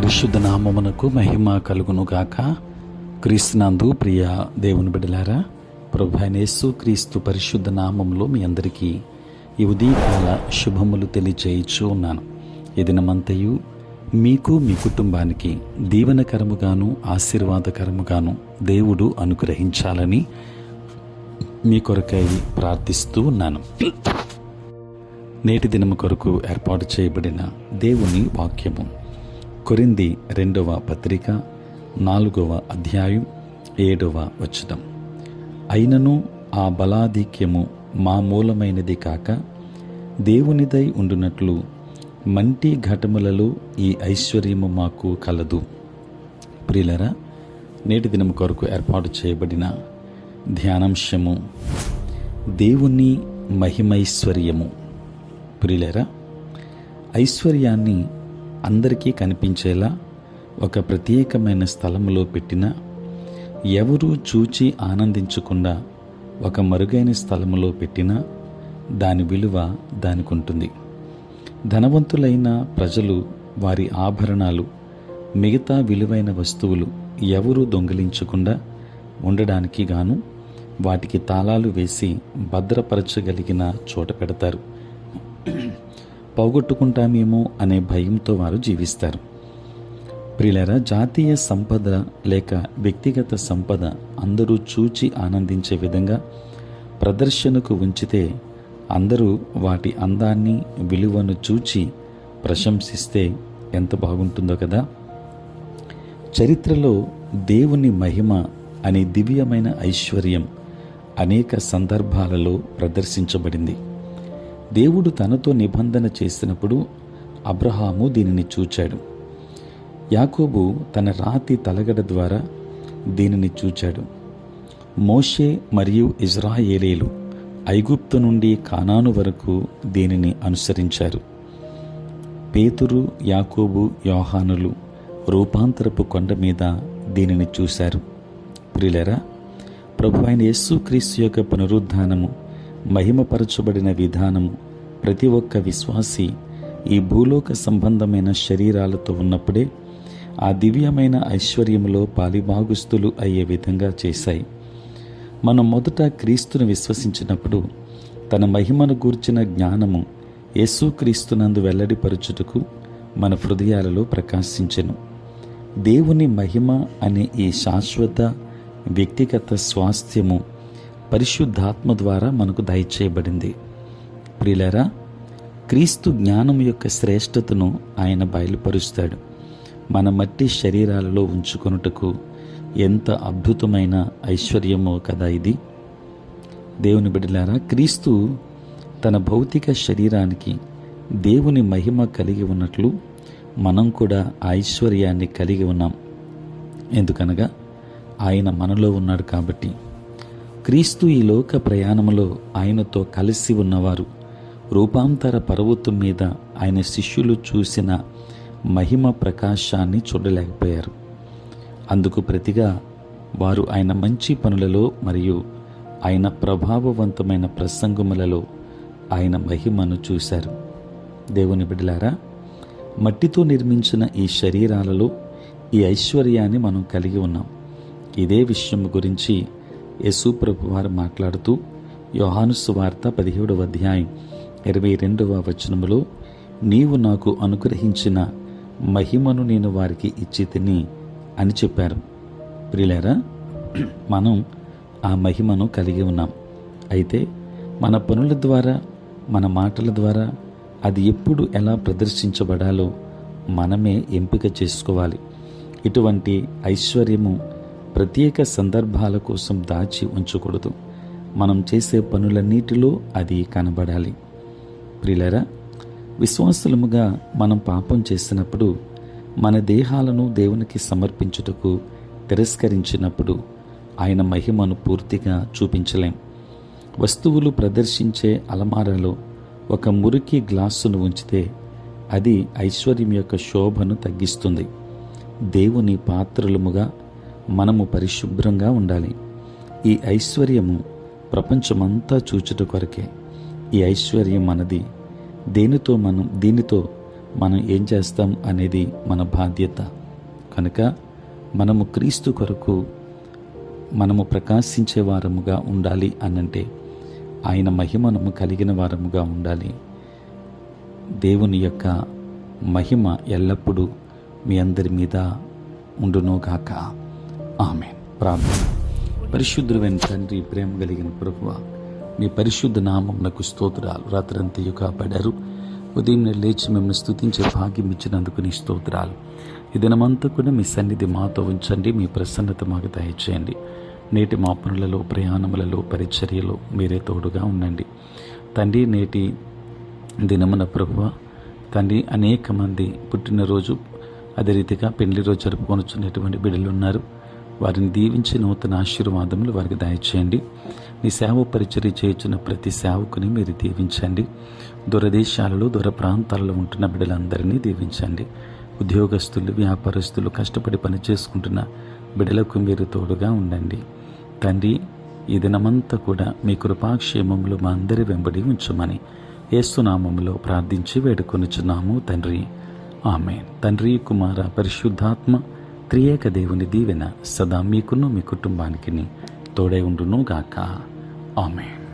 పరిశుద్ధ నామమునకు మహిమ కలుగునుగాక. క్రీస్తునందు ప్రియ దేవుని బిడ్డలారా, ప్రభు అయిన యేసు క్రీస్తు పరిశుద్ధ నామములో మీ అందరికీ ఈ ఉదయకాల శుభములు తెలియచేయచ్చు ఉన్నాను. ఈ దినమంతయు మీకు మీ కుటుంబానికి దీవెనకరముగాను ఆశీర్వాదకరముగాను దేవుడు అనుగ్రహించాలని మీ కొరకై ప్రార్థిస్తూ ఉన్నాను. నేటి దినము కొరకు ఏర్పాటు చేయబడిన దేవుని వాక్యము కొరింథీ 2వ పత్రిక 4వ అధ్యాయం 7వ వచనం. అయినను ఆ బలాధిక్యము మా మూలమైనది కాక దేవునిదై ఉండునట్లు మంటి ఘటములలో ఈ ఐశ్వర్యము మాకు కలదు. ప్రియులరా, నేటి దినము కొరకు ఏర్పాటు చేయబడిన ధ్యానాంశము దేవుని మహిమైశ్వర్యము. ప్రియులరా, ఐశ్వర్యాన్ని అందరికీ కనిపించేలా ఒక ప్రత్యేకమైన స్థలములో పెట్టినా ఎవరూ చూచి ఆనందించకుండా ఒక మరుగైన స్థలములో పెట్టినా దాని విలువ దానికి ఉంటుంది. ధనవంతులైన ప్రజలు వారి ఆభరణాలు, మిగతా విలువైన వస్తువులు ఎవరూ దొంగిలించకుండా ఉండడానికి గాను వాటికి తాళాలు వేసి భద్రపరచగలిగిన చోట పెడతారు. పోగొట్టుకుంటామేమో అనే భయంతో వారు జీవిస్తారు. ప్రియులారా, జాతీయ సంపద లేక వ్యక్తిగత సంపద అందరూ చూచి ఆనందించే విధంగా ప్రదర్శనకు ఉంచితే అందరూ వాటి అందాన్ని, విలువను చూచి ప్రశంసిస్తే ఎంత బాగుంటుందో కదా. చరిత్రలో దేవుని మహిమ అనే దివ్యమైన ఐశ్వర్యం అనేక సందర్భాలలో ప్రదర్శించబడింది. దేవుడు తనతో నిబంధన చేసినప్పుడు అబ్రహాము దీనిని చూచాడు. యాకోబు తన రాతి తలగడ ద్వారా దీనిని చూచాడు. మోషే మరియు ఇజ్రాయేలీలు ఐగుప్తు నుండి కానాను వరకు దీనిని అనుసరించారు. పేతురు, యాకోబు, యోహానులు రూపాంతరపు కొండ మీద దీనిని చూశారు. ప్రియులారా, ప్రభువైన యేసుక్రీస్తు యొక్క పునరుద్ధానము, మహిమపరచబడిన విధానము ప్రతి ఒక్క విశ్వాసి ఈ భూలోక సంబంధమైన శరీరాలతో ఉన్నప్పుడే ఆ దివ్యమైన ఐశ్వర్యములో పాలిభాగస్తులు అయ్యే విధంగా చేశాయి. మనం మొదట క్రీస్తును విశ్వసించినప్పుడు తన మహిమను గూర్చిన జ్ఞానము యేసుక్రీస్తునందు వెల్లడిపరచుటకు మన హృదయాలలో ప్రకాశించెను. దేవుని మహిమ అనే ఈ శాశ్వత వ్యక్తిగత స్వాస్థ్యము పరిశుద్ధాత్మ ద్వారా మనకు దయచేయబడింది. ప్రియులారా, క్రీస్తు జ్ఞానం యొక్క శ్రేష్టతను ఆయన బయలుపరుస్తాడు. మన మట్టి శరీరాలలో ఉంచుకొనుటకు ఎంత అద్భుతమైన ఐశ్వర్యమో కదా ఇది. దేవుని బిడ్డలారా, క్రీస్తు తన భౌతిక శరీరానికి దేవుని మహిమ కలిగి ఉన్నట్లు మనం కూడా ఐశ్వర్యాన్ని కలిగి ఉన్నాం. ఎందుకనగా ఆయన మనలో ఉన్నాడు కాబట్టి. క్రీస్తు ఈ లోక ప్రయాణంలో ఆయనతో కలిసి ఉన్నవారు రూపాంతర పర్వతం మీద ఆయన శిష్యులు చూసిన మహిమ ప్రకాశాన్ని చూడలేకపోయారు. అందుకు ప్రతిగా వారు ఆయన మంచి పనులలో మరియు ఆయన ప్రభావవంతమైన ప్రసంగములలో ఆయన మహిమను చూశారు. దేవుని బిడ్డలారా, మట్టితో నిర్మించిన ఈ శరీరాలలో ఈ ఐశ్వర్యాన్ని మనం కలిగి ఉన్నాం. ఇదే విషయం గురించి యేసు ప్రభు వారు మాట్లాడుతూ యోహాను సువార్త 17వ అధ్యాయం 22వ వచనములో, నీవు నాకు అనుగ్రహించిన మహిమను నేను వారికి ఇచ్చి తిని అని చెప్పారు. ప్రియులారా, మనం ఆ మహిమను కలిగి ఉన్నాం. అయితే మన పనుల ద్వారా, మన మాటల ద్వారా అది ఎప్పుడు ఎలా ప్రదర్శించబడాలో మనమే ఎంపిక చేసుకోవాలి. ఇటువంటి ఐశ్వర్యము ప్రత్యేక సందర్భాల కోసం దాచి ఉంచకూడదు. మనం చేసే పనులన్నిటిలో అది కనబడాలి. ప్రియులారా, విశ్వాసులముగా మనం పాపం చేసినప్పుడు, మన దేహాలను దేవునికి సమర్పించుటకు తిరస్కరించినప్పుడు ఆయన మహిమను పూర్తిగా చూపించలేం. వస్తువులు ప్రదర్శించే అలమారాలో ఒక మురికి గ్లాసును ఉంచితే అది ఐశ్వర్యం యొక్క శోభను తగ్గిస్తుంది. దేవుని పాత్రలముగా మనము పరిశుభ్రంగా ఉండాలి. ఈ ఐశ్వర్యము ప్రపంచమంతా చూచుట కొరకే. ఈ ఐశ్వర్యం మనది. దీనితో మనం ఏం చేస్తాం అనేది మన బాధ్యత. కనుక మనము క్రీస్తు కొరకు మనము ప్రకాశించే వారముగా ఉండాలి అనంటే ఆయన మహిమను కలిగిన వారముగా ఉండాలి. దేవుని యొక్క మహిమ ఎల్లప్పుడూ మీ అందరి మీద ఉండునుగాక. ఆమేన్. ప్రార్థన. పరిశుద్ధుడైన తండ్రి, ప్రేమ కలిగిన ప్రభువా, మీ పరిశుద్ధ నామమునకు స్తోత్రాలు. రాత్రంతయు కాపాడారు. ఉదయం లేచి మిమ్మల్ని స్తుతించే భాగ్యం ఇచ్చినందుకు నీ స్తోత్రాలు. ఈ దినమంతా కూడా మీ సన్నిధి మాతో ఉంచండి. మీ ప్రసన్నత మాకు దయచేయండి. నేటి మా పనులలో, ప్రయాణములలో, పరిచర్యలో మీరే తోడుగా ఉండండి తండ్రి. నేటి దినమున ప్రభువా తండ్రి, అనేక మంది పుట్టినరోజు, అదే రీతిగా పెళ్లి రోజు జరుపుకొనుచున్నటువంటి బిడ్డలు ఉన్నారు. వారిని దీవించి నూతన ఆశీర్వాదములు వారికి దయచేయండి. మీ సేవ పరిచర్య చేయుచున్న ప్రతి సేవకుని మీరు దీవించండి. దూరదేశాలలో, దూర ప్రాంతాలలో ఉంటున్న బిడ్డలందరినీ దీవించండి. ఉద్యోగస్తులు, వ్యాపారస్తులు, కష్టపడి పని చేసుకుంటున్న బిడ్డలకు మీరు తోడుగా ఉండండి తండ్రి. ఈ దినమంతా కూడా మీ కృపాక్షేమములు మా అందరి వెంబడి ఉంచమని యేసు నామములో ప్రార్థించి వేడుకొనుచున్నాము తండ్రి. ఆమేన్. తండ్రి, కుమార, పరిశుద్ధాత్మ త్రియేక దేవుని దీవెన సదా మీకును మీ కుటుంబానికి తోడై ఉండును గాక. ఆమేన్.